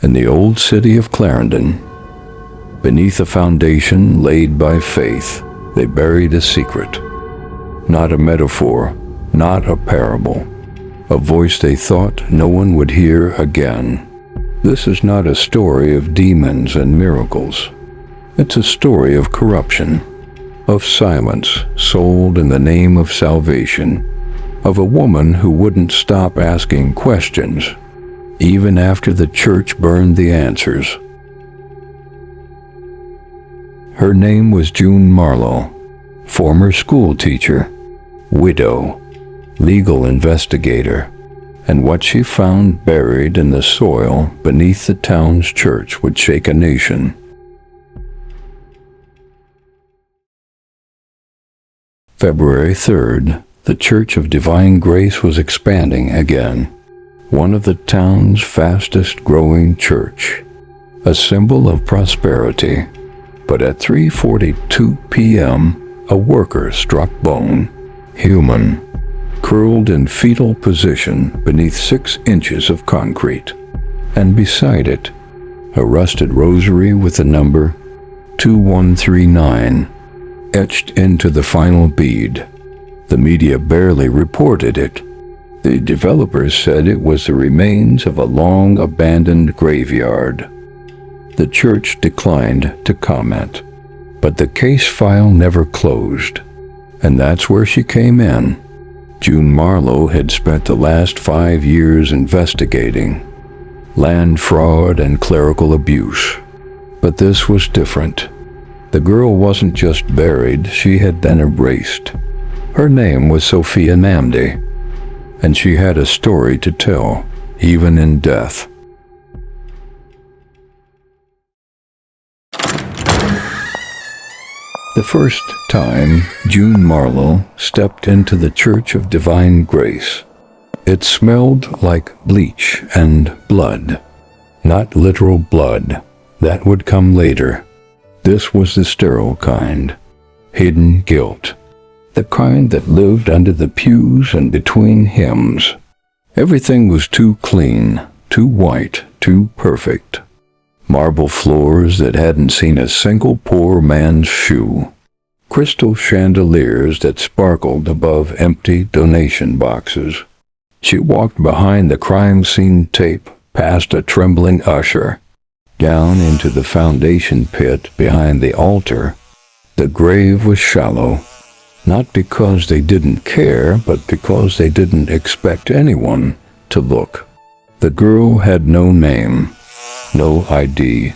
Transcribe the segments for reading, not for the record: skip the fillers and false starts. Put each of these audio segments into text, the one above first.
In the old city of Clarendon, beneath a foundation laid by faith, they buried a secret. Not a metaphor, not a parable. A voice they thought no one would hear again. This is not a story of demons and miracles. It's a story of corruption, of silence sold in the name of salvation, of a woman who wouldn't stop asking questions, even after the church burned the answers. Her name was June Marlowe, former school teacher, widow, legal investigator, and what she found buried in the soil beneath the town's church would shake a nation. February 3rd, the Church of Divine Grace was expanding again, one of the town's fastest growing church, a symbol of prosperity. But at 3:42 p.m., a worker struck bone, human, curled in fetal position beneath 6 inches of concrete, and beside it, a rusted rosary with the number 2139 etched into the final bead. The media barely reported it. The developers said it was the remains of a long-abandoned graveyard. The church declined to comment, but the case file never closed, and that's where she came in. June Marlowe had spent the last 5 years investigating land fraud and clerical abuse. But this was different. The girl wasn't just buried, she had been erased. Her name was Sophia, and she had a story to tell, even in death. The first time June Marlowe stepped into the Church of Divine Grace, it smelled like bleach and blood. Not literal blood, that would come later. This was the sterile kind, hidden guilt, the kind that lived under the pews and between hymns. Everything was too clean, too white, too perfect. Marble floors that hadn't seen a single poor man's shoe. Crystal chandeliers that sparkled above empty donation boxes. She walked behind the crime scene tape, past a trembling usher, down into the foundation pit behind the altar. The grave was shallow, not because they didn't care, but because they didn't expect anyone to look. The girl had no name, no ID,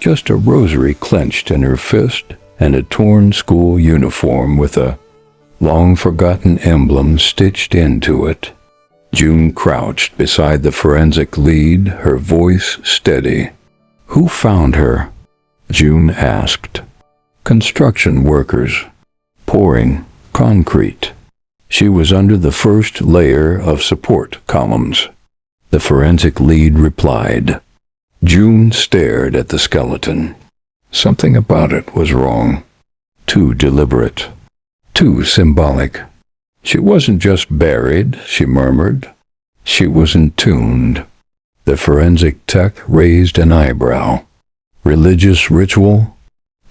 just a rosary clenched in her fist and a torn school uniform with a long-forgotten emblem stitched into it. June crouched beside the forensic lead, her voice steady. "Who found her?" June asked. "Construction workers, pouring concrete." She was under the first layer of support columns. The forensic lead replied. June stared at the skeleton. Something about it was wrong. Too deliberate. Too symbolic. She wasn't just buried, she murmured. She was entombed. The forensic tech raised an eyebrow. Religious ritual?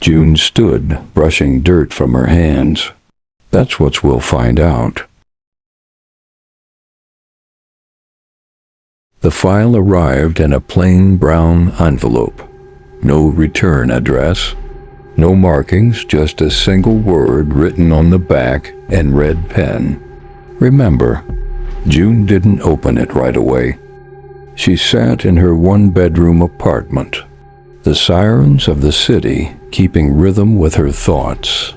June stood, brushing dirt from her hands. That's what we'll find out. The file arrived in a plain brown envelope. No return address. No markings, just a single word written on the back in red pen. Remember. June didn't open it right away. She sat in her one-bedroom apartment, the sirens of the city keeping rhythm with her thoughts.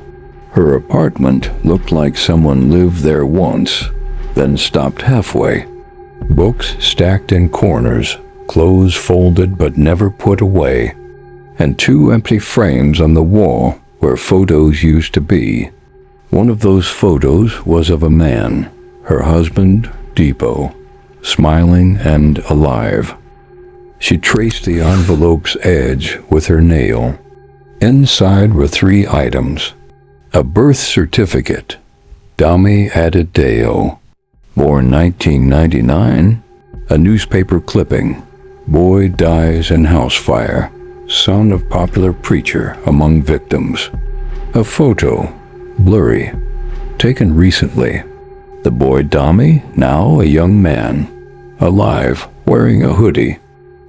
Her apartment looked like someone lived there once, then stopped halfway. Books stacked in corners, clothes folded but never put away, and 2 empty frames on the wall where photos used to be. One of those photos was of a man, her husband, Depot, smiling and alive. She traced the envelope's edge with her nail. Inside were 3 items. A birth certificate, Dami Addedeo, born 1999, a newspaper clipping, Boy dies in house fire. Son of popular preacher among victims. A photo, blurry, taken recently. The boy Dami, now a young man, alive, wearing a hoodie,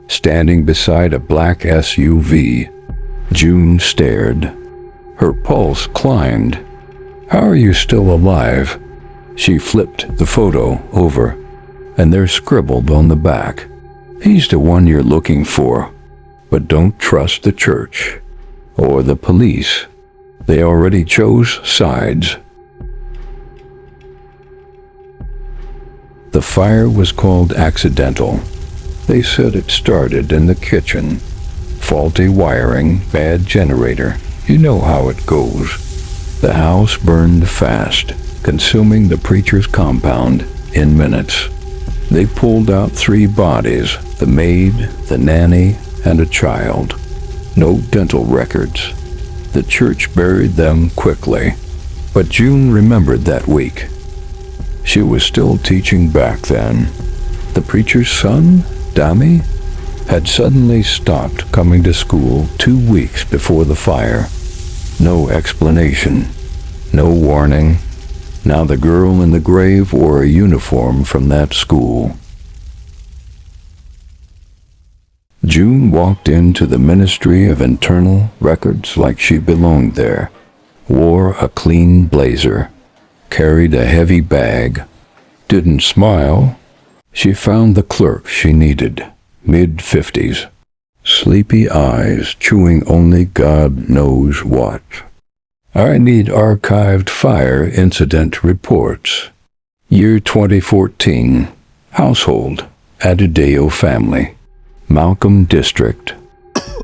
standing beside a black SUV. June stared. Her pulse climbed. How are you still alive? She flipped the photo over, and there's scribbled on the back, he's the one you're looking for, but don't trust the church or the police. They already chose sides. The fire was called accidental. They said it started in the kitchen. Faulty wiring, bad generator. You know how it goes. The house burned fast, consuming the preacher's compound in minutes. They pulled out 3 bodies, the maid, the nanny, and a child. No dental records. The church buried them quickly. But June remembered that week. She was still teaching back then. The preacher's son, Dami, had suddenly stopped coming to school 2 weeks before the fire. No explanation, no warning. Now the girl in the grave wore a uniform from that school. June walked into the Ministry of Internal Records like she belonged there, wore a clean blazer, carried a heavy bag, didn't smile. She found the clerk she needed, mid-50s, sleepy eyes chewing only God knows what. I need archived fire incident reports. Year 2014. Household, Adideo family. Malcolm District.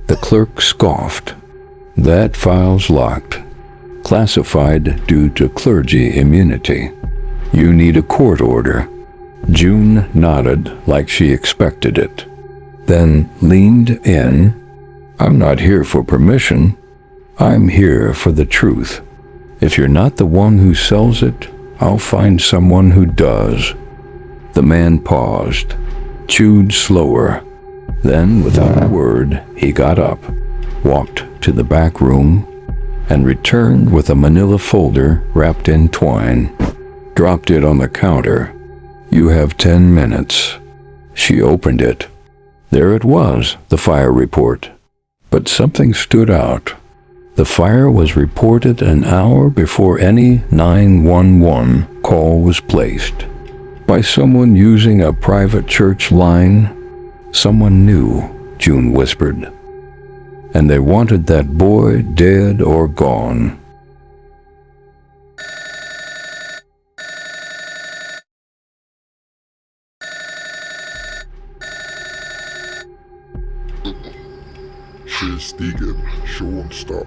The clerk scoffed. That file's locked. Classified due to clergy immunity. You need a court order. June nodded like she expected it. Then leaned in. I'm not here for permission. I'm here for the truth. If you're not the one who sells it, I'll find someone who does. The man paused, chewed slower. Then, without a word, he got up, walked to the back room, and returned with a manila folder wrapped in twine. Dropped it on the counter. You have 10 minutes. She opened it. There it was, the fire report. But something stood out. The fire was reported an hour before any 911 call was placed. By someone using a private church line. Someone new, June whispered. And they wanted that boy dead or gone. Stigen, Sean Star.